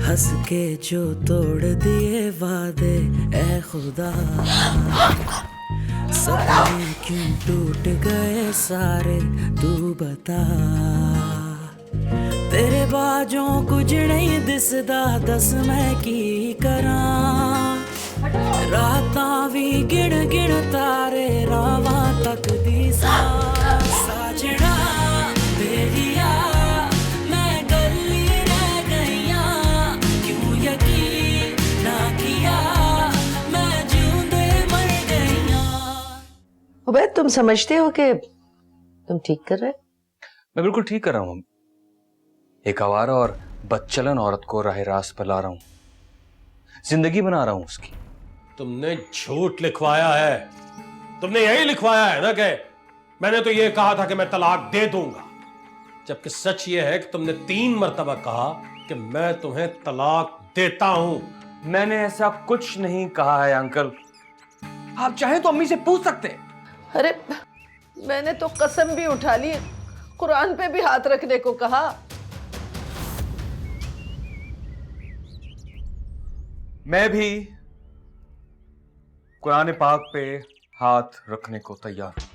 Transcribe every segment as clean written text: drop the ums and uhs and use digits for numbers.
हंस के जो तोड़ दिए वादे ए खुदा, सपने क्यों टूट गए सारे तू बता। तेरे बाजों कुछ नहीं दिसदा, दस मैं की करा। रातां भी गिण गिण तारे रावां तक दी साजड़ा बेलिया। मैं गली रह गईया, क्यों यकीन ना किया, मैं जिऊंदे मर गईया। उबैद, तुम समझते हो कि तुम ठीक कर रहे? मैं बिल्कुल ठीक कर रहा हूँ। एक आवारा और बदचलन औरत को राह रास्त पर ला रहा हूँ, जिंदगी बना रहा हूँ उसकी। तुमने झूठ लिखवाया है। तुमने यही लिखवाया है ना कि मैंने तो ये कहा था कि मैं तलाक दे दूंगा, जबकि सच ये है कि तुमने 3 मर्तबा कहा कि मैं तुम्हें तलाक देता हूं। मैंने ऐसा कुछ नहीं कहा है अंकल, आप चाहें तो अम्मी से पूछ सकते हैं। अरे मैंने तो कसम भी उठा ली, कुरान पे भी हाथ रखने को कहा। मैं भी कुरान पाक पे हाथ रखने को तैयार हूं।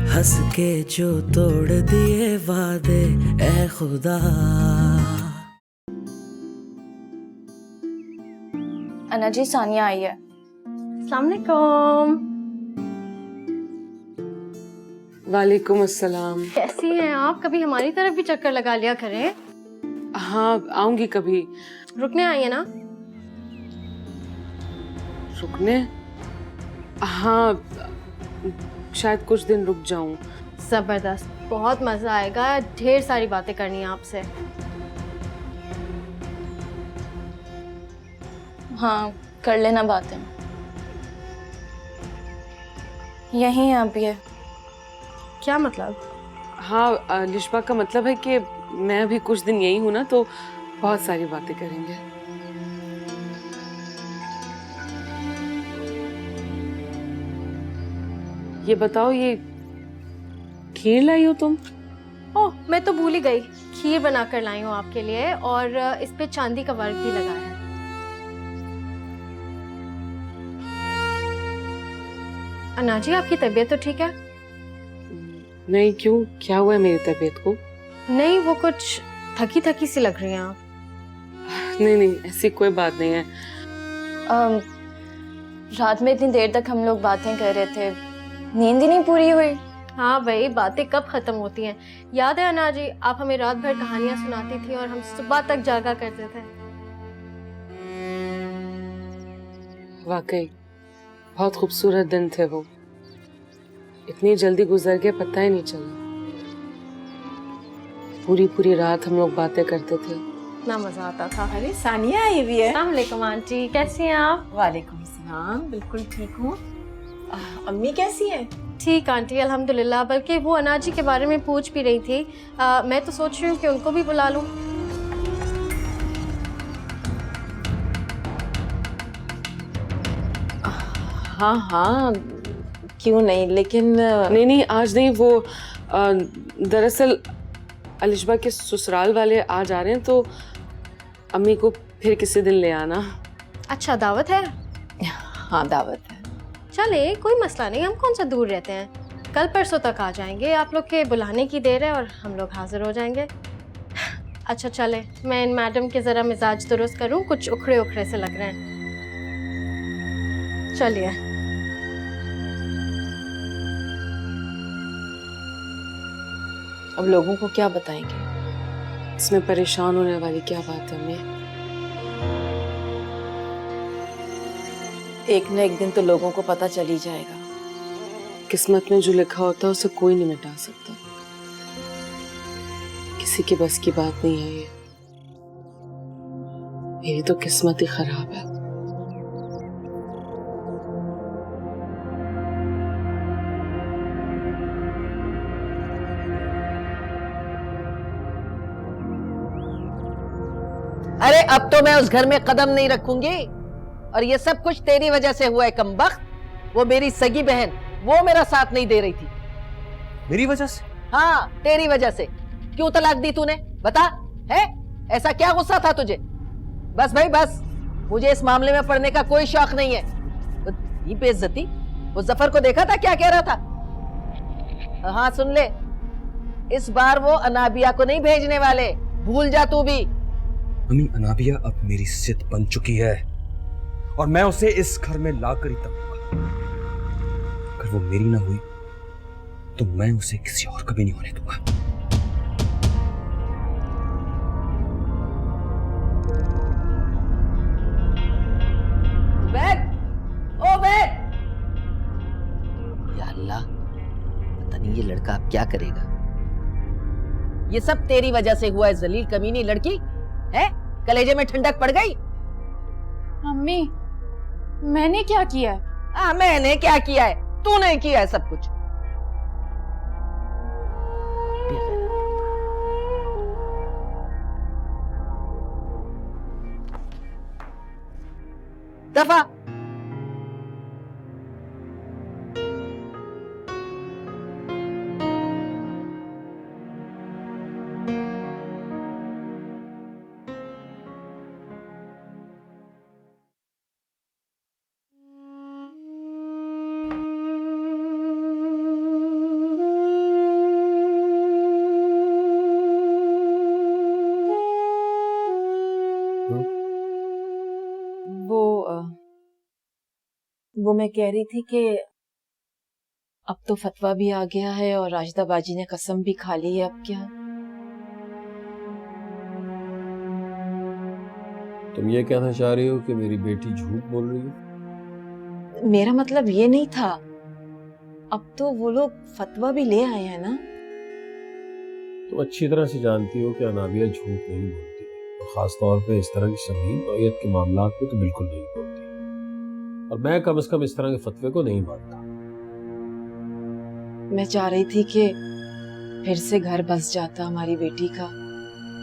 हंस के जो तोड़ दिए वादे ए खुदा। अन्ना जी, सानिया आई है। अस्सलाम वालेकुम। वालेकुम अस्सलाम। कैसी हैं आप? कभी हमारी तरफ भी चक्कर लगा लिया करें। हाँ, आऊंगी कभी। रुकने आई है ना? रुकने? हाँ, शायद कुछ दिन रुक जाऊं। जबरदस्त, बहुत मजा आएगा। ढेर सारी बातें करनी है आपसे। हाँ, कर लेना बातें। यहीं हैं आप ये? क्या मतलब? हाँ, लिशबा का मतलब है कि मैं अभी कुछ दिन यही हूँ ना, तो बहुत सारी बातें करेंगे। ये बताओ, ये खीर लाई हो तुम? ओह, मैं तो भूल ही गई। खीर बनाकर लाई हूँ आपके लिए, और इस पे चांदी का वर्क भी लगा है। अन्ना जी, आपकी तबीयत तो ठीक है? नहीं, क्यों? क्या हुआ है मेरी तबीयत को? नहीं, वो कुछ थकी थकी सी लग रही हैं आप। नहीं नहीं, ऐसी कोई बात नहीं है। रात में इतनी देर तक हम लोग बातें कर रहे थे, नींद ही नहीं पूरी हुई। हाँ भाई, बातें कब खत्म होती हैं। याद है अन्ना जी, आप हमें रात भर कहानियां सुनाती थी और हम सुबह तक जागा करते थे। वाकई बहुत खूबसूरत दिन थे वो। इतनी जल्दी गुजर गए, पता ही नहीं चला। पूरी पूरी रात हम लोग बातें करते थे। इतना मजा आता था। अरे सानिया आई हुई है। अस्सलाम वालेकुम आंटी, कैसी हैं आप? वालेकुम सलाम, बिल्कुल ठीक हूँ। अम्मी कैसी है? ठीक आंटी, अल्हम्दुलिल्लाह। बल्कि वो अन्ना जी के बारे में पूछ भी रही थी। मैं तो सोच रही हूँ कि उनको भी बुला लूँ। हाँ हाँ, क्यों नहीं, लेकिन नहीं नहीं, आज नहीं। वो दरअसल अलिशबा के ससुराल वाले आज आ रहे हैं, तो अम्मी को फिर किसी दिन ले आना। अच्छा, दावत है? हाँ, दावत है। चले, कोई मसला नहीं, हम कौन सा दूर रहते हैं। कल परसों तक आ जाएंगे। आप लोग के बुलाने की देर है और हम लोग हाजिर हो जाएंगे। अच्छा चले, मैं इन मैडम के ज़रा मिजाज दुरुस्त करूँ, कुछ उखड़े उखड़े से लग रहे हैं। चलिए। अब लोगों को क्या बताएंगे? इसमें परेशान होने वाली क्या बात है अम्मी? एक न एक दिन तो लोगों को पता चल ही जाएगा। किस्मत में जो लिखा होता है उसे कोई नहीं मिटा सकता। किसी के बस की बात नहीं है ये। मेरी तो किस्मत ही खराब है। अरे अब तो मैं उस घर में कदम नहीं रखूंगी, और ये सब कुछ तेरी वजह से हुआ है कमबख्त। वो मेरी सगी बहन, वो मेरा साथ नहीं दे रही थी। मेरी वजह से? हाँ, तेरी वजह से। क्यों तलाक दी तूने, बता? है ऐसा क्या गुस्सा था तुझे? बस भाई बस, मुझे इस मामले में पड़ने का कोई शौक नहीं है। वो तेरी बेइज्जती, वो जफर को देखा था क्या कह रहा था? हाँ सुन ले, इस बार वो अनाबिया को नहीं भेजने वाले, भूल जा तू भी। अम्मी, अनाबिया अब मेरी जिद बन चुकी है और मैं उसे इस घर में लाकर ही तब, अगर वो मेरी ना हुई तो मैं उसे किसी और का भी नहीं होने दूंगा। या अल्लाह, पता नहीं ये लड़का अब क्या करेगा। ये सब तेरी वजह से हुआ है जलील कमीनी लड़की है। कलेजे में ठंडक पड़ गई। मम्मी, मैंने क्या किया है? मैंने क्या किया है? तूने किया है सब कुछ। दफा। वो मैं कह रही थी कि अब तो फतवा भी आ गया है और राशिदा बाजी ने कसम भी खा ली है। अब क्या? तुम ये कहना चाह रही हो कि मेरी बेटी झूठ बोल रही है? मेरा मतलब ये नहीं था। अब तो वो लोग फतवा भी ले आए हैं ना। तुम अच्छी तरह से जानती हो कि अनाबिया झूठ नहीं बोलती, और खास तौर पे इस तरह की संगीन नौयत के मामलात में तो बिल्कुल नहीं बोलती, और मैं कम से कम इस तरह के फतवे को नहीं मानता। मैं चाह रही थी कि फिर से घर बस जाता हमारी बेटी का।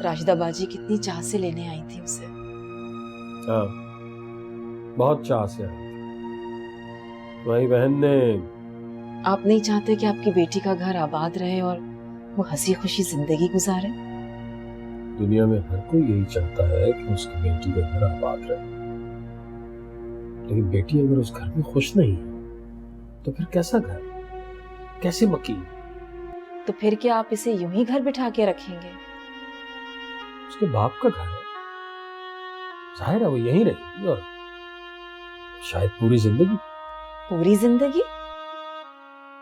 राशिदा बाजी कितनी चाह से लेने आई थी उसे। हाँ, बहुत चाह से आई थी। तुम्हारी बहन ने। आप नहीं चाहते कि आपकी बेटी का घर आबाद रहे और वो हंसी खुशी जिंदगी गुजारे? दुनिया में हर कोई यही चाहता है कि उसकी बेटी का घर आबाद रहे, लेकिन बेटी अगर उस घर में खुश नहीं है तो फिर कैसा घर, कैसे मकीन? तो फिर क्या आप इसे यूं ही घर बिठा के रखेंगे? उसके बाप का घर है, जाहिर है वो यहीं रहेगी, और शायद पूरी जिंदगी। पूरी जिंदगी?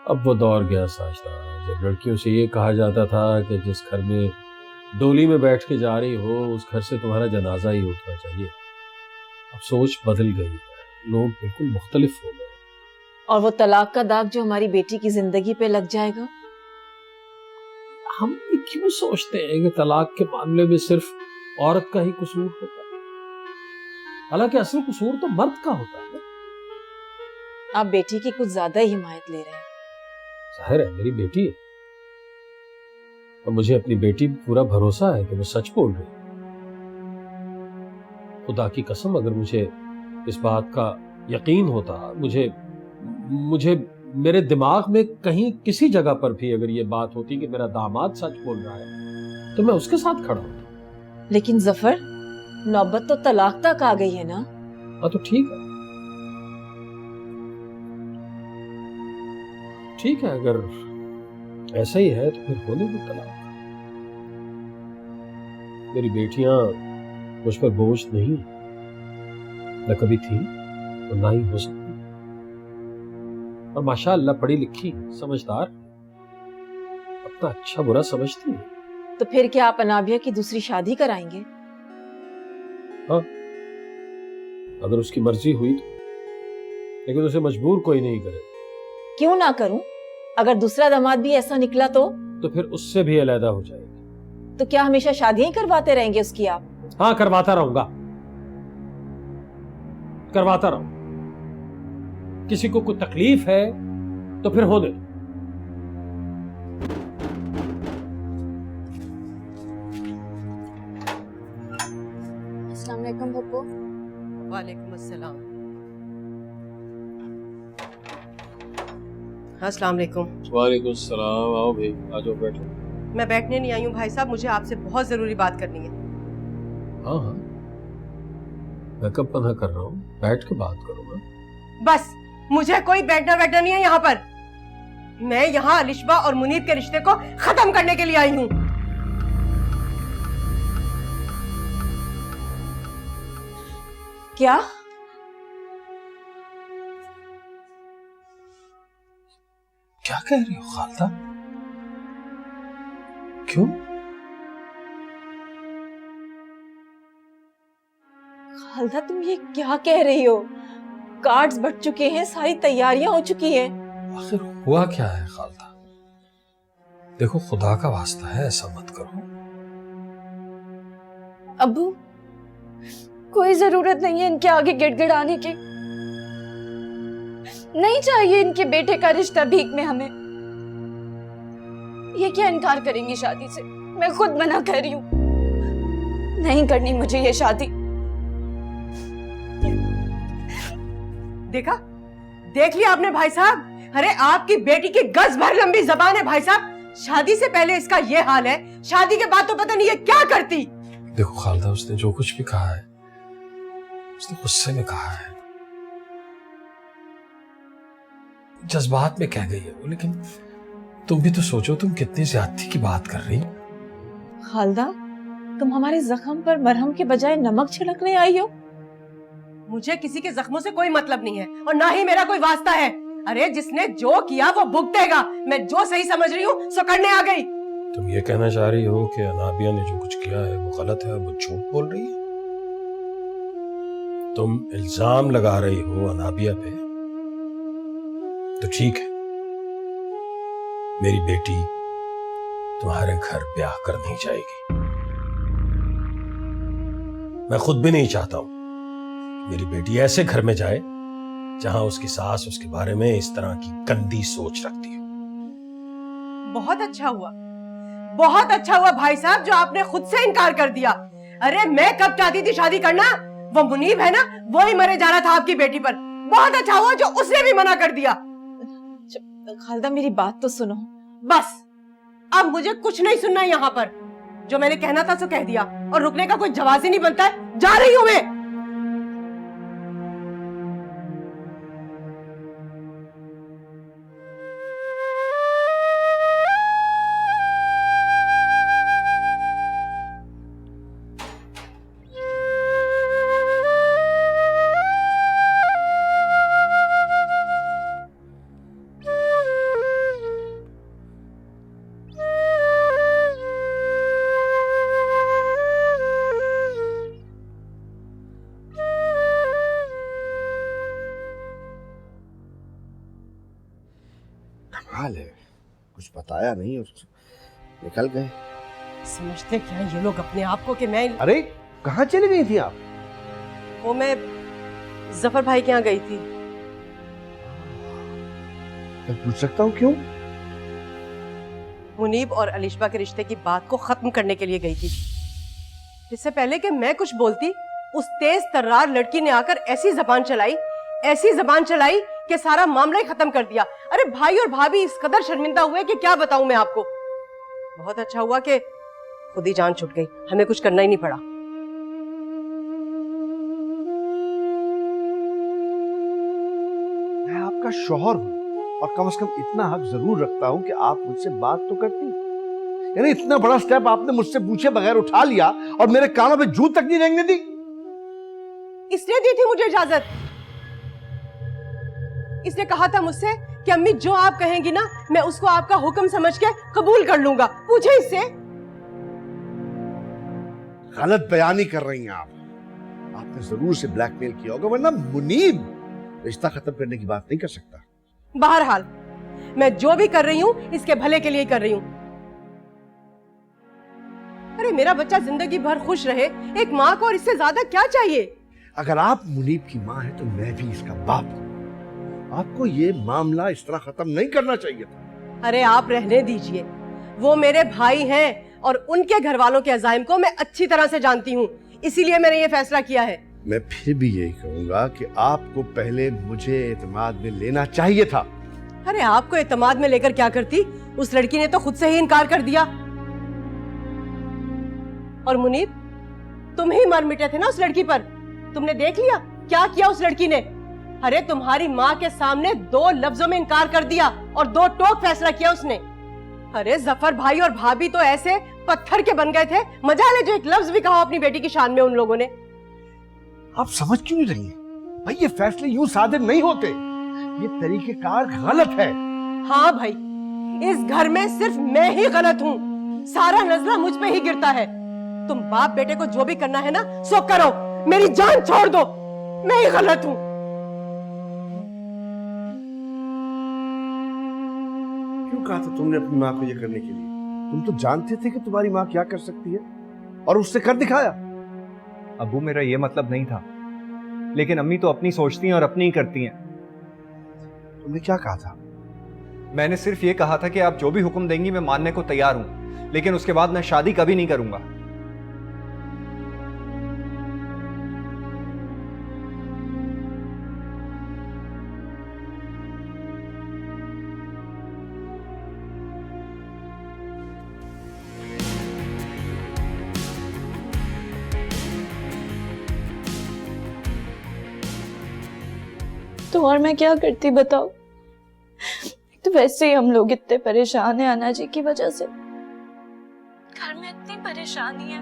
अब वो दौर गया साजदा जब लड़कियों से ये कहा जाता था कि जिस घर में डोली में बैठ के जा रही हो उस घर से तुम्हारा जनाजा ही उठना चाहिए। अब सोच बदल गई है, लोग बिल्कुल मुख्तलिफ हो गए। और वो तलाक का दाग जो हमारी बेटी की जिंदगी पे लग जाएगा? हम ये क्यों सोचते हैं कि तलाक के मामले में सिर्फ औरत का ही कसूर होता है? हालांकि असल कसूर तो मर्द का होता है। आप बेटी की कुछ ज्यादा ही हिमायत ले रहे हैं। जाहिर है मेरी बेटी है, और मुझे अपनी बेटी पर पूरा भरोसा है कि वो सच बोल रही है। खुदा की कसम, अगर मुझे इस बात का यकीन होता, मुझे मेरे दिमाग में कहीं किसी जगह पर भी अगर ये बात होती कि मेरा दामाद सच बोल रहा है तो मैं उसके साथ खड़ा होता। लेकिन जफर, नौबत तो तलाक तक आ गई है ना। हाँ तो ठीक है, ठीक है, अगर ऐसा ही है तो फिर होने दो तलाक। मेरी बेटियां मुझ पर बोझ नहीं, न कभी थी और ना ही हो सकती, और माशाअल्लाह पढ़ी लिखी, समझदार, अपना अच्छा बुरा समझती है। तो फिर क्या आप अनाबिया की दूसरी शादी कराएंगे? हाँ, अगर उसकी मर्जी हुई तो, लेकिन उसे मजबूर कोई नहीं करे। क्यों ना करूं? अगर दूसरा दामाद भी ऐसा निकला तो फिर उससे भी अलहदा हो जाएगी। तो क्या हमेशा शादियां ही करवाते रहेंगे उसकी आप? हाँ, करवाता रहूंगा, करवाता रहूं। किसी को कोई तकलीफ है तो फिर होने दो। अस्सलाम वालेकुम पप्पू। वालेकुम अस्सलाम। अस्सलाम वालेकुम। वालेकुम सलाम। आओ भाई, आ जाओ, बैठो। मैं बैठने नहीं आई हूँ भाई साहब, मुझे आपसे बहुत जरूरी बात करनी है। हाँ हाँ, मैं कब मना कर रहा हूँ, बैठ के बात करूंगा। बस मुझे कोई बैठना बैठना नहीं है यहाँ पर। मैं यहाँ अलिशबा और मुनीब के रिश्ते को खत्म करने के लिए आई हूँ। क्या? क्या कह रही हो खालदा? क्यों? खालदा तुम ये क्या कह रही हो? कार्ड्स बट चुके हैं, सारी तैयारियां हो चुकी हैं। आखिर हुआ क्या है खालदा? देखो खुदा का वास्ता है, ऐसा मत करो। अबू, कोई जरूरत नहीं है इनके आगे गिड़गिड़ाने की। नहीं चाहिए इनके बेटे का रिश्ता भीख में हमें। ये क्या इनकार करेंगी शादी से? मैं खुद मना कर रही हूँ, नहीं करनी मुझे ये शादी। देखा, देख लिया आपने भाई साहब? अरे आपकी बेटी की गज भर लंबी जबान है भाई साहब। शादी से पहले इसका ये हाल है, शादी के बाद तो पता नहीं ये क्या करती। देखो खालदा, उसने जो कुछ भी कहा है उसने गुस्से में कहा है, जज्बात में कह गई है वो। लेकिन तुम भी तो सोचो, तुम कितनी ज्यादती की बात कर रही हो। खालदा, तुम हमारे जख्म पर मरहम के बजाय नमक छिड़कने आई हो। मुझे किसी के जख्मों से कोई मतलब नहीं है और ना ही मेरा कोई वास्ता है। अरे जिसने जो किया वो भुगतेगा। मैं जो सही समझ रही हूँ सो करने आ गई। तुम ये कहना चाह रही हो कि अनाबिया ने जो कुछ किया है वो गलत है, वो झूठ बोल रही है? तुम इल्जाम लगा रही हो अनाबिया पे, तो ठीक है, मेरी बेटी तुम्हारे घर ब्याह कर नहीं जाएगी। मैं खुद भी नहीं चाहता हूं मेरी बेटी ऐसे घर में जाए जहां उसकी सास उसके बारे में इस तरह की गंदी सोच रखती हो। बहुत अच्छा हुआ भाई साहब जो आपने खुद से इनकार कर दिया। अरे मैं कब चाहती थी शादी करना, वो मुनीब है ना, वो ही मरे जा रहा था आपकी बेटी पर। बहुत अच्छा हुआ जो उसने भी मना कर दिया। खालदा मेरी बात तो सुनो। बस अब मुझे कुछ नहीं सुनना यहाँ पर। जो मैंने कहना था सो कह दिया और रुकने का कोई जवाब ही नहीं बनता है। जा रही हूँ मैं। हाल है, कुछ बताया नहीं और निकल गए। समझते क्या ये लोग अपने आप को कि मैं। अरे कहाँ चली गई थी आप? वो मैं जफर भाई के यहाँ गई थी। मैं पूछ सकता हूँ क्यों? मुनीब और अलिशबा के रिश्ते की बात को खत्म करने के लिए गई थी। इससे पहले कि मैं कुछ बोलती, उस तेज तर्रार लड़की ने आकर ऐसी जबान चलाई कि सारा मामला ही खत्म कर दिया। अरे भाई और भाभी इस कदर शर्मिंदा हुए कि क्या बताऊं मैं आपको। बहुत अच्छा हुआ कि खुद ही जान छूट गई, हमें कुछ करना ही नहीं पड़ा। मैं आपका शौहर हूँ और कम से कम इतना हक जरूर रखता हूँ कि आप मुझसे बात तो करती। यानी इतना बड़ा स्टेप आपने मुझसे पूछे बगैर उठा लिया और मेरे कानों पे जूं तक नहीं रेंगने दी। इसने दी थी मुझे इजाजत। इसने कहा था मुझसे कि अम्मी जो आप कहेंगी ना मैं उसको आपका हुक्म समझ के कबूल कर लूंगा। पूछे इससे। गलत बयानी कर रही हैं आप। आपने जरूर से ब्लैकमेल किया होगा, वरना मुनीब रिश्ता खत्म करने की बात नहीं कर सकता। बहरहाल मैं जो भी कर रही हूँ इसके भले के लिए कर रही हूँ। अरे मेरा बच्चा जिंदगी भर खुश रहे, एक माँ को और इससे ज्यादा क्या चाहिए। अगर आप मुनीब की माँ हैं तो मैं भी इसका बाप हूँ। आपको ये मामला इस तरह खत्म नहीं करना चाहिए था। अरे आप रहने दीजिए, वो मेरे भाई हैं और उनके घर वालों के अज़ाइम को मैं अच्छी तरह से जानती हूँ, इसीलिए मैंने ये फैसला किया है। मैं फिर भी यही कहूंगा कि आपको पहले मुझे एतमाद में लेना चाहिए था। अरे आपको एतमाद में लेकर क्या करती, उस लड़की ने तो खुद से ही इनकार कर दिया। और मुनीब, तुम ही मर मिटे थे ना उस लड़की पर। तुमने देख लिया क्या किया उस लड़की ने। अरे तुम्हारी माँ के सामने 2 लफ्जों में इनकार कर दिया और 2 टोक फैसला किया उसने। अरे जफर भाई और भाभी तो ऐसे पत्थर के बन गए थे, मजाल है जो एक लफ्ज भी कहा अपनी बेटी की शान में उन लोगों ने। आप समझ क्यों नहीं रही हैं? भाई ये फैसले यूं सादे नहीं होते, ये तरीकेकार गलत है। हाँ भाई, इस घर में सिर्फ मैं ही गलत हूँ, सारा नजरा मुझ पे ही गिरता है। तुम बाप बेटे को जो भी करना है ना सो करो, मेरी जान छोड़ दो, मैं ही गलत हूँ। क्यों कहा था तुमने अपनी माँ को ये करने के लिए? तुम तो जानते थे कि तुम्हारी माँ क्या कर सकती है और उससे कर दिखाया। अबू मेरा ये मतलब नहीं था, लेकिन अम्मी तो अपनी सोचती हैं और अपनी ही करती हैं। तुमने क्या कहा था? मैंने सिर्फ ये कहा था कि आप जो भी हुक्म देंगी मैं मानने को तैयार हूं, लेकिन उसके बाद मैं शादी कभी नहीं करूंगा। तो और मैं क्या करती बताओ। तो वैसे ही हम लोग इतने परेशान हैं अन्ना जी की वजह से, घर में इतनी परेशानी है,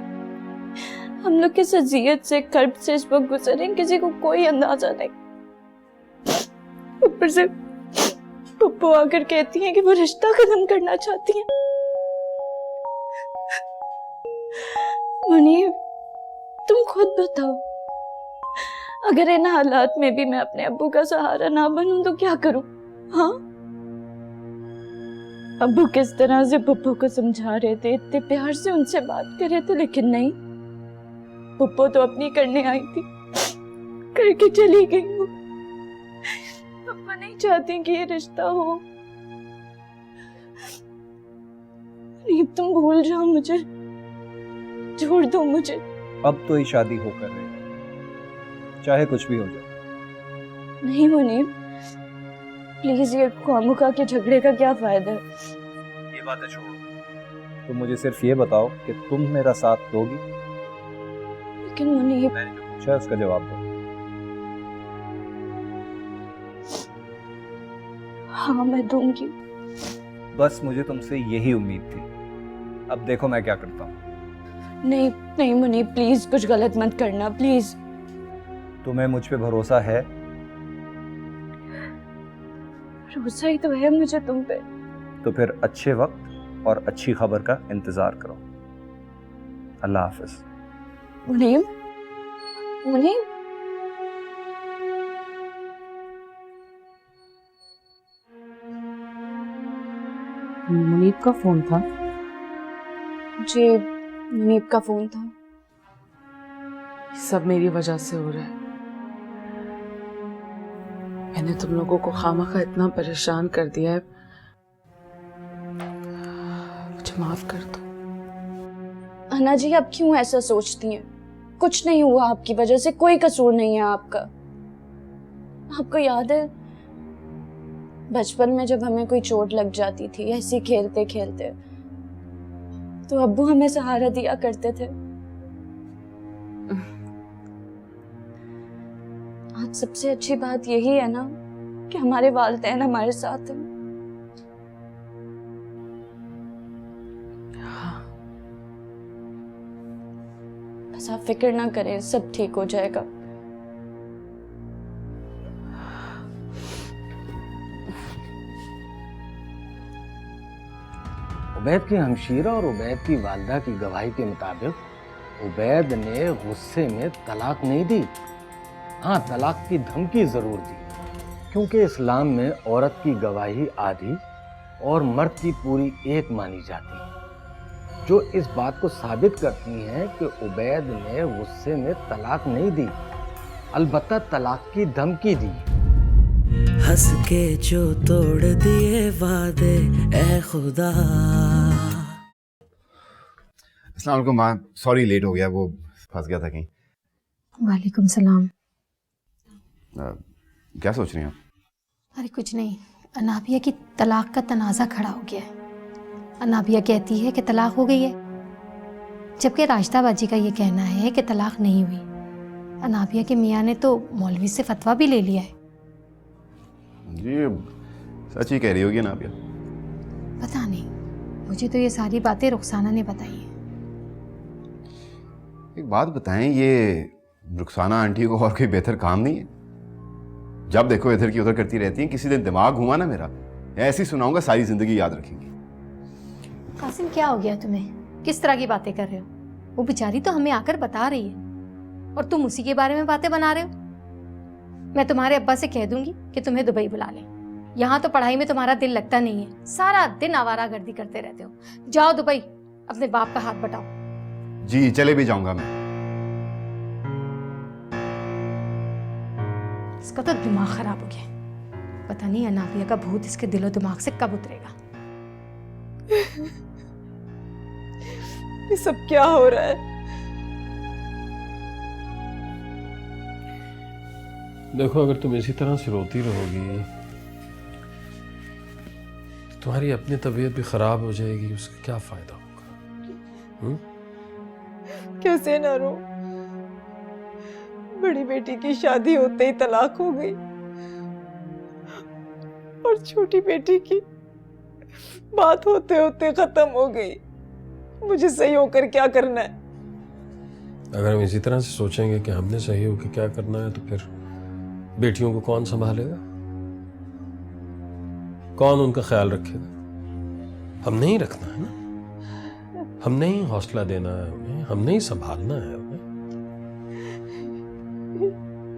हम लोग किस अजियत से कर्ब से इस वक्त गुजरे किसी को कोई अंदाजा नहीं। ऊपर से पप्पू आकर कहती हैं कि वो रिश्ता खत्म करना चाहती हैं। मुनीब तुम खुद बताओ, अगर इन हालात में भी मैं अपने अब्बू का सहारा ना बनूं तो क्या करूं? हाँ, अब्बू किस तरह से पप्पू को समझा रहे थे, इतने प्यार से उनसे बात कर रहे थे, लेकिन नहीं, पप्पू तो अपनी करने आई थी, करके चली गई वो। पप्पा नहीं चाहती कि ये रिश्ता हो। नहीं, तुम भूल जाओ मुझे, छोड़ दो मुझे। अब तो ही शादी होकर रही, चाहे कुछ भी हो जाए। नहीं मुनीब, प्लीज, ये खामुखा के झगड़े का क्या फायदा है? ये बातें छोड़ो, तुम मुझे सिर्फ ये बताओ कि तुम मेरा साथ दोगी? लेकिन मुनीब, मैंने जो पूछा है उसका जवाब दो। हाँ मैं दूंगी। बस मुझे तुमसे यही उम्मीद थी, अब देखो मैं क्या करता हूँ। नहीं नहीं मुनीब, प्लीज कुछ गलत मत करना, प्लीज। तुम्हें मुझ पे भरोसा है? भरोसा ही तो है मुझे तुम पे। तो फिर अच्छे वक्त और अच्छी खबर का इंतजार करो। अल्लाह हाफिज। मुनीब, मुनीब, मुनीब का फोन था? जी मुनीब का फोन था। सब मेरी वजह से हो रहा है। मैंने तुम लोगों को खामखा इतना परेशान कर दिया है, मुझे माफ कर दो। अन्ना जी आप क्यों ऐसा सोचती हैं? कुछ नहीं हुआ आपकी वजह से, कोई कसूर नहीं है आपका। आपको याद है बचपन में जब हमें कोई चोट लग जाती थी ऐसे खेलते खेलते, तो अब्बू हमें सहारा दिया करते थे। आज सबसे अच्छी बात यही है ना कि हमारे वालिदैन हमारे साथ हैं। बस आप फिक्र ना करें, सब ठीक हो जाएगा। उबैद की हमशीरा और उबैद की वालिदा की गवाही के मुताबिक उबैद ने गुस्से में तलाक नहीं दी, हाँ तलाक की धमकी जरूर दी, क्योंकि इस्लाम में औरत की गवाही आधी और मर्द की पूरी एक मानी जाती है, जो इस बात को साबित करती हैं कि उबैद ने गुस्से में तलाक नहीं दी, अलबत्ता तलाक की धमकी दी। हंस के जो तोड़ दिए वादे ए खुदा। अस्सलाम वालेकुम माँ, सॉरी लेट हो गया, वो फंस गया था कहीं। वालेकुम सलाम। क्या सोच रही हैं आप? अरे कुछ नहीं, अनाबिया की तलाक का तनाज़ा खड़ा हो गया है। अनाबिया कहती है कि तलाक हो गई है, जबकि राशिदा बाजी का ये कहना है कि तलाक नहीं हुई। अनाबिया के मियाँ ने तो मौलवी से फतवा भी ले लिया है। जी सच ही कह रही होगी अनाबिया। पता नहीं, मुझे तो ये सारी बातें रुखसाना ने बताई हैं। एक बात बताएं, ये रुखसाना आंटी को और कोई बेहतर काम नहीं है? जब देखो इधर की उधर करती रहती हैं। किसी दिन दिमाग घुमा ना मेरा, ऐसी सुनाऊंगा सारी जिंदगी याद रखेंगी। कासिम क्या हो गया तुम्हें? किस तरह की बातें कर रहे हो? वो बेचारी तो हमें आकर बता रही है और तुम उसी के बारे में बातें बना रहे हो। मैं तुम्हारे अब्बा से कह दूंगी कि तुम्हें दुबई बुला लें। यहाँ तो पढ़ाई में तुम्हारा दिल लगता नहीं है, सारा दिन आवारागर्दी करते रहते हो। जाओ दुबई, अपने बाप का हाथ बटाओ। जी चले भी जाऊंगा मैं। इसका तो दिमाग खराब हो गया। पता नहीं अनाबिया का भूत इसके दिलो दिमाग से कब उतरेगा। ये सब क्या हो रहा है? देखो, अगर तुम इसी तरह से रोती रहोगी तुम्हारी अपनी तबीयत भी खराब हो जाएगी, उसका क्या फायदा होगा? कैसे ना रो? बड़ी बेटी की शादी होते ही तलाक हो गई और छोटी बेटी की बात होते होते खत्म हो गई। मुझे सही होकर क्या करना है? अगर हम इसी तरह से सोचेंगे कि हमने सही होकर क्या करना है, तो फिर बेटियों को कौन संभालेगा? कौन उनका ख्याल रखेगा? हमने ही रखना है ना, हमने ही हौसला देना है उन्हें, हमने ही संभालना है उन्हें।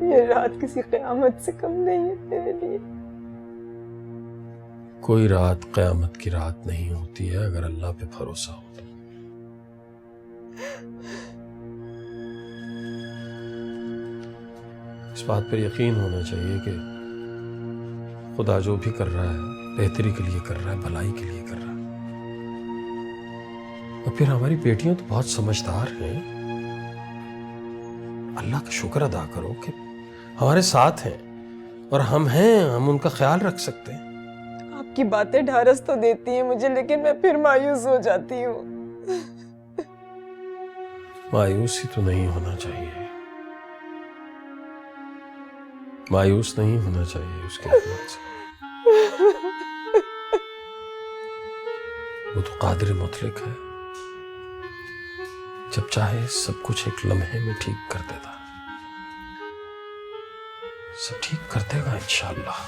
ये रात किसी क़यामत से कम नहीं है तेरे लिए। कोई रात क़यामत की रात नहीं होती है अगर अल्लाह पे भरोसा हो तो। इस बात पर यकीन होना चाहिए कि खुदा जो भी कर रहा है बेहतरी के लिए कर रहा है, भलाई के लिए कर रहा है। और फिर हमारी बेटियां तो बहुत समझदार हैं। अल्लाह का शुक्र अदा करो कि हमारे साथ हैं और हम हैं, हम उनका ख्याल रख सकते हैं। आपकी बातें ढारस तो देती हैं मुझे, लेकिन मैं फिर मायूस हो जाती हूँ। मायूसी तो नहीं होना चाहिए, मायूस नहीं होना चाहिए उसके रहमत से। वो तो कादिर मुतलक है, जब चाहे सब कुछ एक लम्हे में ठीक कर देता। सब ठीक कर देगा इंशाअल्लाह।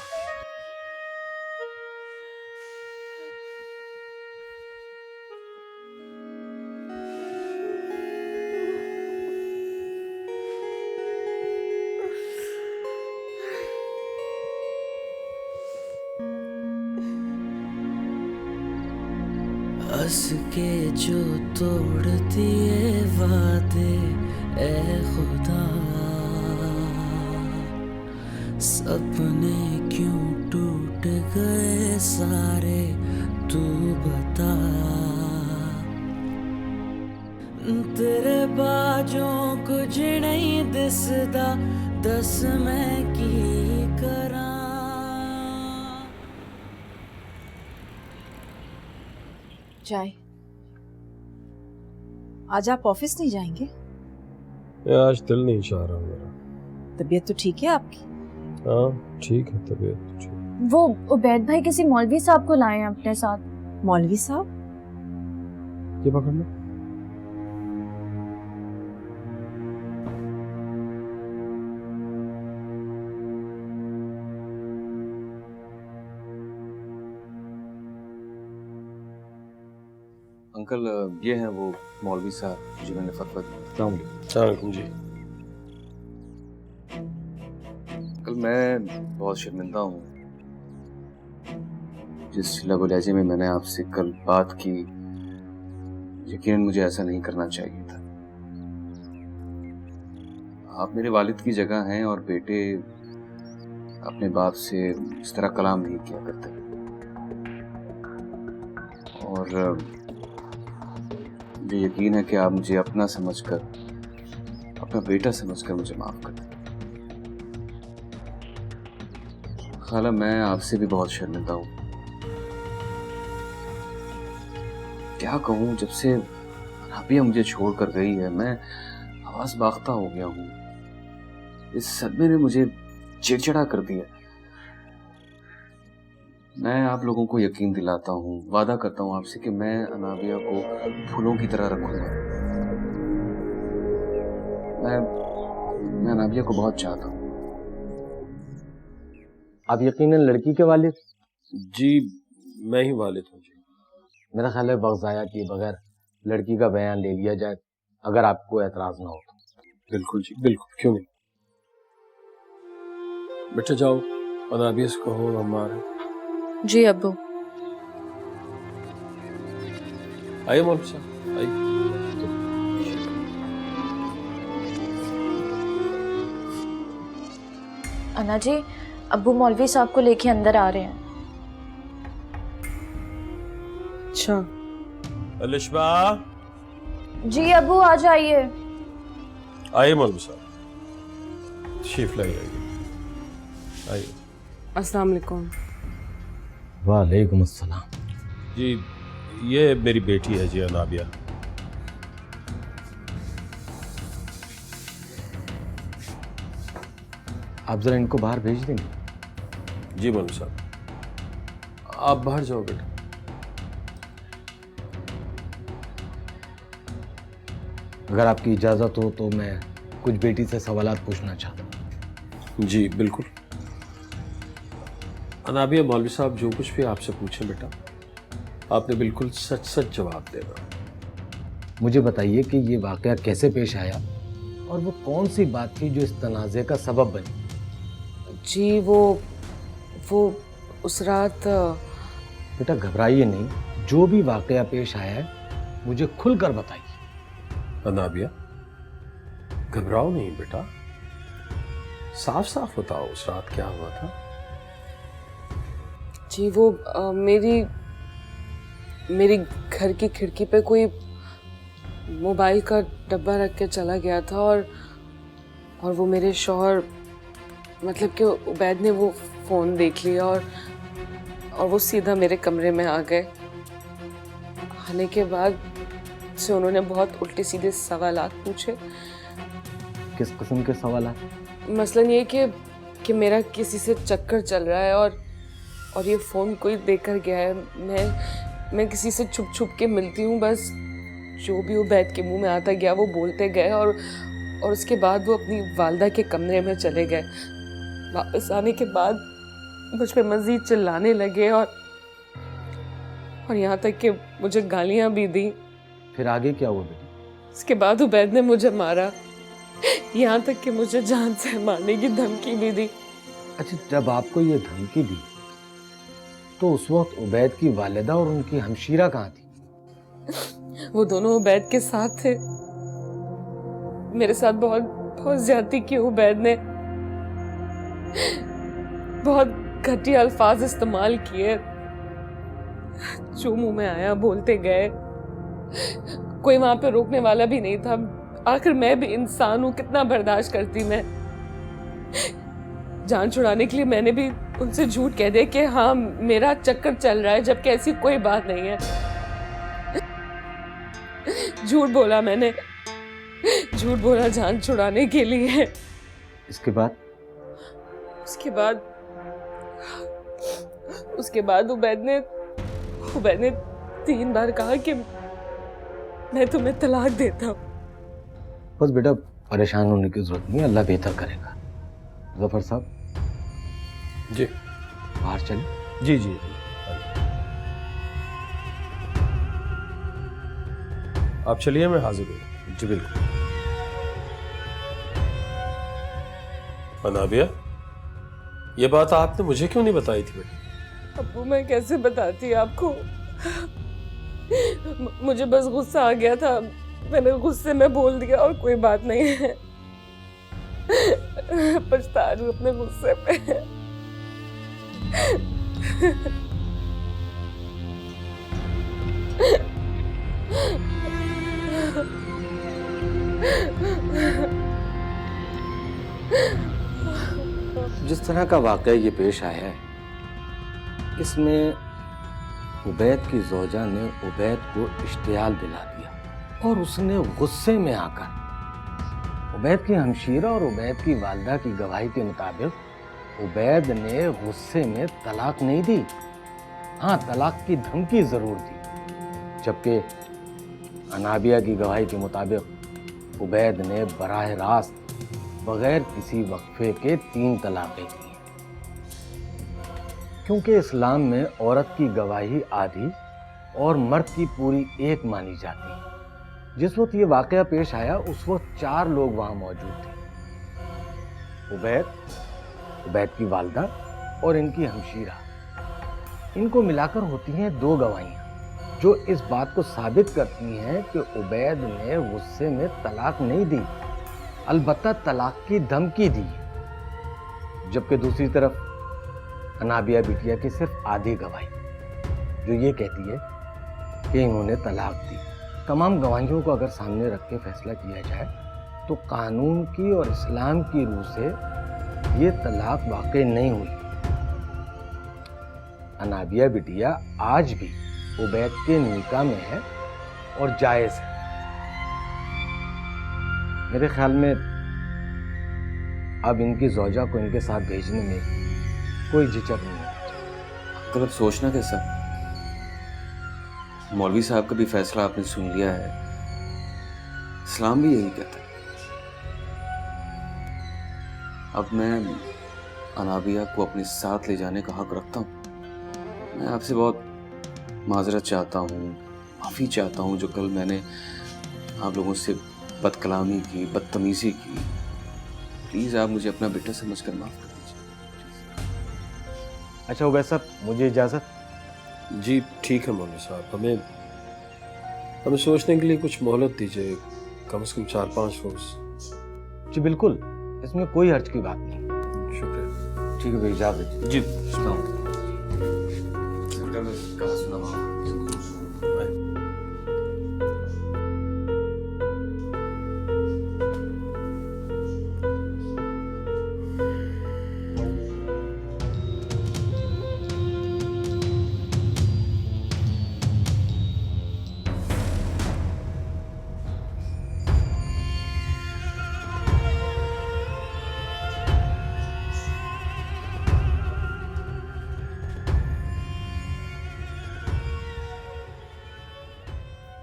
हंस के जो तोड़ दिए वादे ए खुदा, सपने क्यों टूट गए सारे तू बता। तेरे बाजों कुछ नहीं दिसदा, दस मैं की करा। चाय। आज आप ऑफिस नहीं जाएंगे? आज दिल नहीं चाह रहा मेरा। तबीयत तो ठीक है आपकी? हाँ ठीक है, तबीयत तो ठीक। वो उबैद भाई किसी मौलवी साहब को लाए हैं अपने साथ। मौलवी साहब? ये पकड़ना। अंकल ये हैं वो मौलवी साहब जिन्होंने फतवा दिया। अस्सलामुअलैकुम जी। अंकल मैं बहुत शर्मिंदा हूँ, जिस लहज़े लहजे में मैंने आपसे कल बात की, यकीनन मुझे ऐसा नहीं करना चाहिए था। आप मेरे वालिद की जगह हैं और बेटे अपने बाप से इस तरह कलाम नहीं किया करते। और मुझे यकीन है कि आप मुझे अपना समझकर, अपना बेटा समझकर मुझे माफ कर दें। खाला मैं आपसे भी बहुत शर्मिंदा हूँ। क्या कहूँ, जब से अनाबिया मुझे छोड़कर गई है, मैं हवास बाख्ता हो गया हूँ। इस सदमे ने मुझे चिड़चिड़ा कर दिया। मैं आप लोगों को यकीन दिलाता हूँ, वादा करता हूँ आपसे कि मैं अनाबिया को फूलों की तरह रखूंगा। मैं अनाबिया को बहुत चाहता हूँ। आप यकीनन लड़की के वालिद? जी मैं ही वालिद हूँ जी। मेरा ख्याल है वक्त ज़ाया किए बगैर लड़की का बयान ले लिया जाए, अगर आपको एतराज ना हो तो। बिल्कुल जी बिल्कुल, क्यों नहीं। बेटा जाओ अनाबिया से कहो हमारे। जी अब्बू। आइए मौलवी साहब आइए। अन्ना जी, अब्बू मौलवी साहब को लेके अंदर आ रहे हैं। अच्छा। अलिशबा। जी अब्बू आ जाइए। आइए मौलवी साहब, तशरीफ लाइए। आइए। अस्सलाम वालेकुम। वालेकुम अस्सलाम। जी ये मेरी बेटी है जी अनाबिया। आप जरा इनको बाहर भेज देंगे? जी मौलवी साहब, आप बाहर जाओ बेटा। अगर आपकी इजाजत हो तो मैं कुछ बेटी से सवालात पूछना चाहता हूँ। जी बिल्कुल। अनाबिया मौलवी साहब जो कुछ भी आपसे पूछें बेटा, आपने बिल्कुल सच सच जवाब देना। मुझे बताइए कि ये वाकया कैसे पेश आया और वो कौन सी बात थी जो इस तनाज़े का सबब बनी? जी वो उस रात बेटा घबराइए नहीं, जो भी वाकया पेश आया है मुझे खुलकर बताइए। अनाबिया घबराओ नहीं बेटा, साफ साफ बताओ उस रात क्या हुआ था। जी वो मेरी घर की खिड़की पे कोई मोबाइल का डब्बा रख के चला गया था और वो मेरे शौहर मतलब कि उबैद ने वो फ़ोन देख लिया और वो सीधा मेरे कमरे में आ गए। आने के बाद से उन्होंने बहुत उल्टे सीधे सवालात पूछे। किस किस्म के सवालात? मसलन ये कि मेरा किसी से चक्कर चल रहा है और ये फ़ोन कोई देकर गया है। मैं किसी से छुप छुप के मिलती हूँ, बस जो भी उबैद के मुंह में आता गया वो बोलते गए और उसके बाद वो अपनी वालदा के कमरे में चले गए। वापस आने के बाद मुझ पे मज़ीद चिल्लाने लगे और यहाँ तक कि मुझे गालियाँ भी दी। फिर आगे क्या हुआ बेटी? इसके बाद उबैद ने मुझे मारा, यहाँ तक कि मुझे जान से मारने की धमकी भी दी। अच्छा, जब आपको ये धमकी दी तो उस वक्त उबैद की वालिदा और उनकी हमशीरा कहाँ थी? वो दोनों उबैद के साथ थे। मेरे साथ बहुत ज्यादती की उबैद ने, बहुत घटिया अल्फाज इस्तेमाल किए, जो मुंह में आया बोलते गए। कोई वहां पे रोकने वाला भी नहीं था। आखिर मैं भी इंसान हूं, कितना बर्दाश्त करती मैं। जान छुड़ाने के लिए मैंने भी उनसे झूठ कह दिया कि हाँ मेरा चक्कर चल रहा है, जबकि ऐसी कोई बात नहीं है। झूठ बोला मैंने, झूठ बोला जान छुड़ाने के लिए। इसके बाद उबैद ने 3 बार कहा कि मैं तुम्हें तलाक देता हूँ। बस बेटा परेशान होने की जरूरत नहीं है, अल्लाह बेहतर करेगा। जफर साहब जी बाहर चले। जी जी आप चलिए, मैं हाजिर हूँ। जी बिल्कुल। अनाबिया ये बात आपने मुझे क्यों नहीं बताई थी बेटा? अब्बू मैं कैसे बताती आपको, मुझे बस गुस्सा आ गया था, मैंने गुस्से में बोल दिया और कोई बात नहीं है। पछता रही हूँ अपने गुस्से पे। जिस तरह का वाकया ये पेश आया है, इसमें उबैद की ज़ौजा ने उबैद को इश्तियाल दिला दिया और उसने गुस्से में आकर उबैद की हमशीरा और उबैद की वालिदा की गवाही के मुताबिक उबैद ने गुस्से में तलाक नहीं दी, हाँ तलाक की धमकी जरूर दी। जबकि अनाबिया की गवाही के मुताबिक उबैद ने बराह रास्त बगैर किसी वक्फे के 3 तलाक़ें दी। क्योंकि इस्लाम में औरत की गवाही आधी और मर्द की पूरी 1 मानी जाती है। जिस वक्त ये वाकया पेश आया उस वक्त 4 लोग वहां मौजूद थे, उबैद की वालिदा और इनकी हमशीरा। इनको मिलाकर होती हैं 2 गवाहियां जो इस बात को साबित करती हैं कि उबैद ने गुस्से में तलाक नहीं दी, अलबत्ता तलाक की धमकी दी। जबकि दूसरी तरफ अनाबिया बिटिया की सिर्फ आधी गवाही जो ये कहती है कि इन्होंने तलाक दी। तमाम गवाहियों को अगर सामने रख के फैसला किया जाए तो कानून की और इस्लाम की रूह से ये तलाक वाकई नहीं हुई। अनाबिया बिटिया आज भी उबैद के निकाह में है और जायज है। मेरे ख्याल में अब इनकी ज़ौजा को इनके साथ भेजने में कोई झिझक नहीं है। गलत सोचना कैसा, मौलवी साहब का भी फैसला आपने सुन लिया है, इस्लाम भी यही कहता है। अब मैं अनाबिया को अपने साथ ले जाने का हक रखता हूँ। मैं आपसे बहुत माजरत चाहता हूँ, माफ़ी चाहता हूँ जो कल मैंने आप लोगों से बदकलामी की, बदतमीज़ी की। प्लीज़ आप मुझे अपना बेटा समझकर माफ़ कर दीजिए। अच्छा उबैद साहब, मुझे इजाज़त। जी ठीक है मौलवी साहब, हमें सोचने के लिए कुछ मोहलत दीजिए, कम से कम 4-5 रोज। जी बिल्कुल, इसमें कोई हर्ज की बात नहीं। शुक्रिया। ठीक है भाई, इजाज़त जी।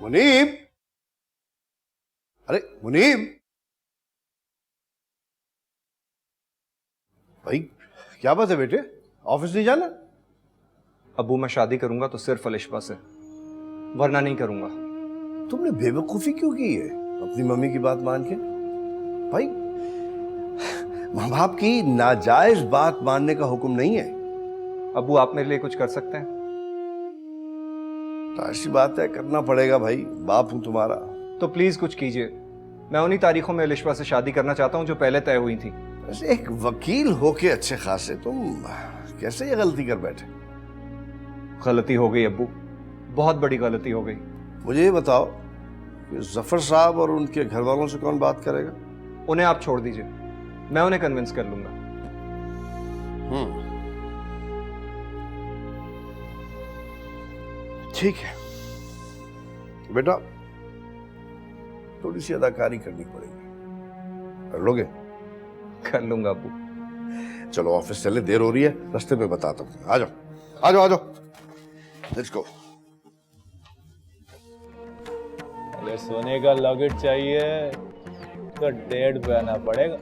मुनीब, अरे मुनीब भाई, क्या बात है बेटे, ऑफिस नहीं जाना? अबू मैं शादी करूंगा तो सिर्फ अलिशबा से, वरना नहीं करूंगा। तुमने बेवकूफी क्यों की है अपनी मम्मी की बात मान के? भाई माँ बाप की नाजायज बात मानने का हुक्म नहीं है। अबू आप मेरे लिए कुछ कर सकते हैं? ऐसी बात है, करना पड़ेगा भाई, बाप हूं तुम्हारा। तो प्लीज कुछ कीजिए। मैं उन्हीं तारीखों में अलिशबा से शादी करना चाहता हूं जो पहले तय हुई थी। वैसे एक वकील होके अच्छे खासे तुम कैसे ये गलती कर बैठे? गलती हो गई अब्बू, बहुत बड़ी गलती हो गई। मुझे ये बताओ कि जफर साहब और उनके घर वालों से कौन बात करेगा? उन्हें आप छोड़ दीजिए, मैं उन्हें कन्विंस कर लूंगा। ठीक है बेटा, थोड़ी सी अदाकारी करनी पड़ेगी, कर लोगे? कर लूंगा अब्बू। चलो ऑफिस चले, देर हो रही है, रास्ते में बताता हूँ। आ जाओ आ जाओ आ जाओ, लेट्स गो। अरे सोने का लॉकेट चाहिए तो 1.5 पे आना पड़ेगा।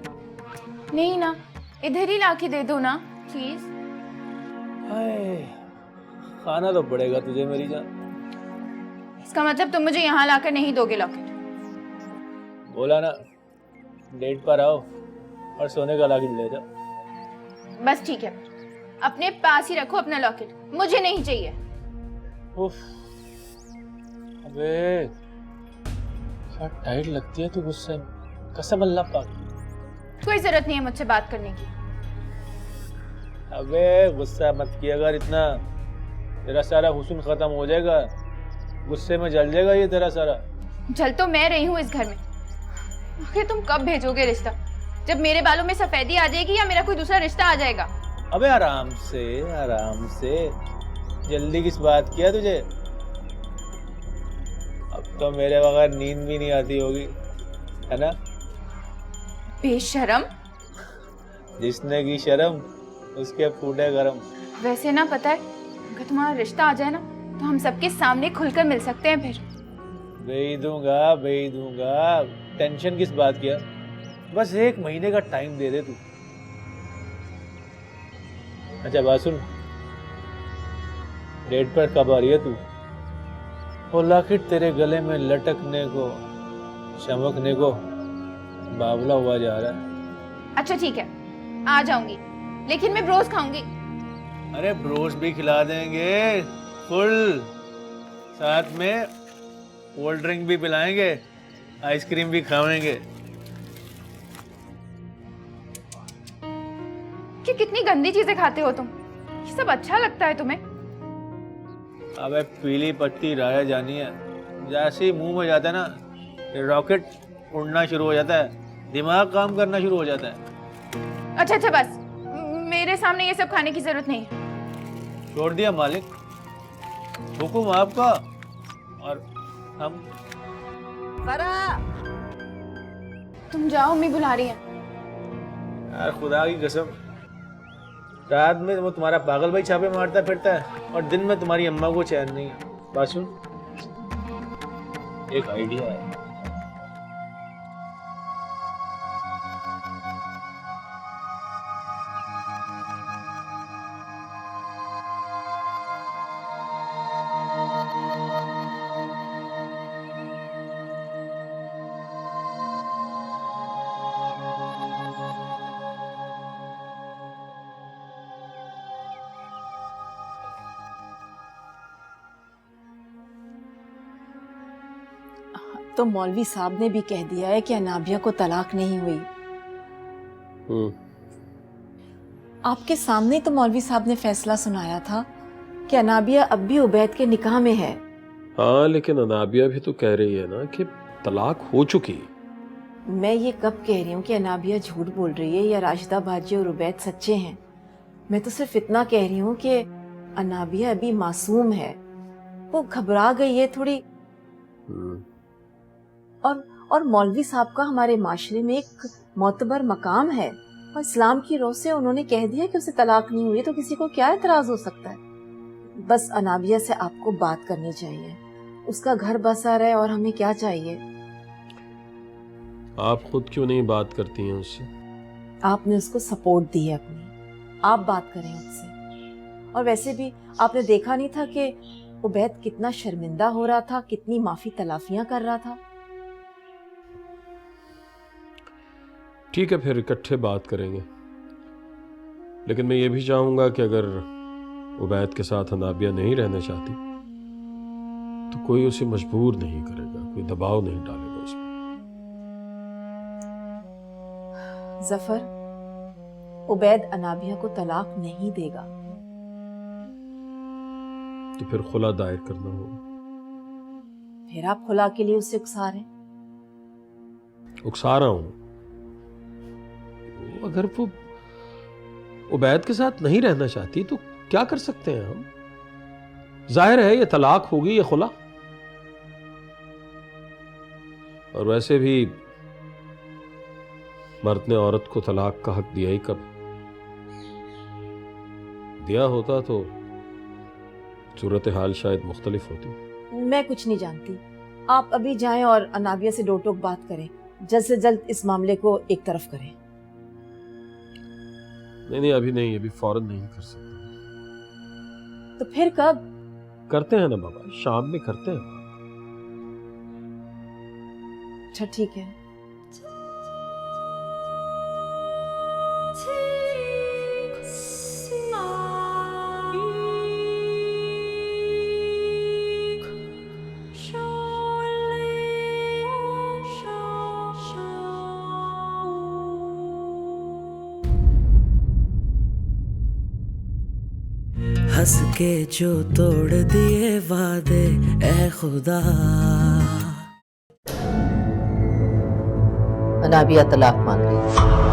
नहीं ना, इधर ही लाके दे दो ना प्लीज। खाना तो पड़ेगा तुझे मेरी जान। इसका मतलब तुम मुझे यहाँ लाकर नहीं दोगे लॉकेट? बोला ना, डेट पर आओ और सोने का लॉकेट ले जाओ। बस ठीक है, अपने पास ही रखो अपना लॉकेट, मुझे नहीं चाहिए। उफ, अबे क्या टाइट लगती है तू गुस्से में, कसम अल्लाह पाक। कोई जरूरत नहीं है मुझसे बात करने की। अबे गुस्सा मत किया कर इतना, तेरा सारा हुस्न खत्म हो जाएगा, गुस्से में जल जाएगा ये तेरा सारा। जल तो मैं रही हूँ इस घर में, आखिर तुम कब भेजोगे रिश्ता? जब मेरे बालों में सफेदी आ जाएगी या मेरा कोई दूसरा रिश्ता आ जाएगा? अबे आराम से, जल्दी किस बात की है तुझे? अब तो मेरे बगैर नींद भी नहीं आती होगी, है ना? बेशरम। जिसने की शर्म उसके फूटे गरम। वैसे ना पता है, अगर तुम्हारा रिश्ता आ जाए ना तो हम सबके सामने खुलकर मिल सकते हैं फिर। भेज दूंगा। टेंशन किस बात की है? बस 1 महीने का टाइम दे दे तू। अच्छा बात सुन, डेट पर कब आ रही है तू? वो लॉकेट तेरे गले में लटकने को, चमकने को बावला हुआ जा रहा है। अच्छा ठीक है, आ जाऊंगी, लेकिन मैं ब्रोस खाऊंगी। अरे ब्रोस भी खिला देंगे फुल, साथ में कोल्ड ड्रिंक भी पिलाएंगे, आइसक्रीम भी खावेंगे। कि कितनी गंदी चीजें खाते हो तुम, ये सब अच्छा लगता है तुम्हें? अबे पीली पत्ती राया जानी है, जैसे ही मुंह में जाता है ना, ये रॉकेट उड़ना शुरू हो जाता है, दिमाग काम करना शुरू हो जाता है। अच्छा बस, मेरे सामने ये सब खाने की जरूरत नहीं है। छोड़ दिया मालिक, हुकुम आपका और हम। तुम जाओ, मम्मी बुला रही है। यार खुदा की कसम, रात में वो तुम्हारा पागल भाई छापे मारता फिरता है और दिन में तुम्हारी अम्मा को चैन नहीं है। बात सुन, एक आइडिया है। तो मौलवी साहब ने भी कह दिया है कि अनाबिया को तलाक नहीं हुई। आपके सामने तो मौलवी साहब ने फैसला सुनाया था कि अनाबिया अब भी उबैद के निकाह में है। हाँ, लेकिन अनाबिया भी तो कह रही है ना कि तलाक हो चुकी। मैं ये कब कह रही हूँ कि अनाबिया झूठ बोल रही है या राशिदा बाजी और उबैद सच्चे हैं। मैं तो सिर्फ इतना कह रही हूँ कि अनाबिया अभी मासूम है, वो घबरा गई है थोड़ी। और मौलवी साहब का हमारे माशरे में एक मोतबर मकाम है और इस्लाम की रोह से उन्होंने कह दिया कि उसे तलाक नहीं हुई, तो किसी को क्या एतराज हो सकता है। बस अनाबिया से आपको बात करनी चाहिए, उसका घर बसा रहे और हमें क्या चाहिए। आप खुद क्यों नहीं बात करती हैं उससे? आपने उसको सपोर्ट दी है अपनी, आप बात करें उससे। और वैसे भी आपने देखा नहीं था कि उबैद कितना शर्मिंदा हो रहा था, कितनी माफी तलाफियां कर रहा था। ठीक है, फिर इकट्ठे बात करेंगे, लेकिन मैं ये भी चाहूंगा कि अगर उबैद के साथ अनाबिया नहीं रहना चाहती तो कोई उसे मजबूर नहीं करेगा, कोई दबाव नहीं डालेगा उस पर। जफर, उबैद अनाबिया को तलाक नहीं देगा। तो फिर खुला दायर करना होगा। फिर आप खुला के लिए उसे उकसा रहे? उकसा रहा हूं, अगर वो उबैद के साथ नहीं रहना चाहती तो क्या कर सकते हैं हम? जाहिर है ये तलाक होगी या खुला। और वैसे भी मर्द ने औरत को तलाक का हक दिया ही कब? दिया होता तो सूरत हाल शायद मुख्तलिफ होती। मैं कुछ नहीं जानती, आप अभी जाएं और अनाबिया से डोटोक बात करें, जल्द से जल्द इस मामले को एक तरफ करें। नहीं, अभी नहीं, अभी फौरन नहीं कर सकते। तो फिर कब करते हैं ना बाबा, शाम में करते हैं। अच्छा ठीक है। हंस के जो तोड़ दिए वादे ए खुदा। अनाबिया तलाक मांग रही है।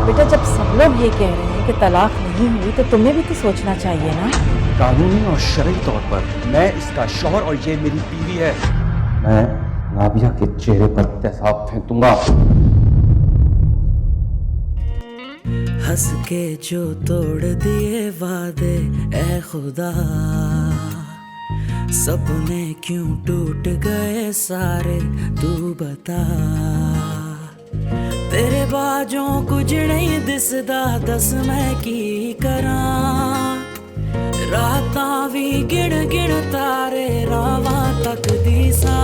बेटा, जब सब लोग ये कह रहे हैं कि तलाक नहीं हुई तो तुम्हें भी तो सोचना चाहिए ना। कानूनी और शरई तौर पर मैं इसका शौहर और ये मेरी बीवी है। मैं नाबिया के चेहरे पर तेजाब फेंक दूंगा। हंस के जो तोड़ दिए वादे ए खुदा, सपने क्यों टूट गए सारे तू बता। तेरे बाजों कुछ नहीं दिसदा, दस मैं की करा। रातां भी गिण गिण तारे रावां तक दी सा।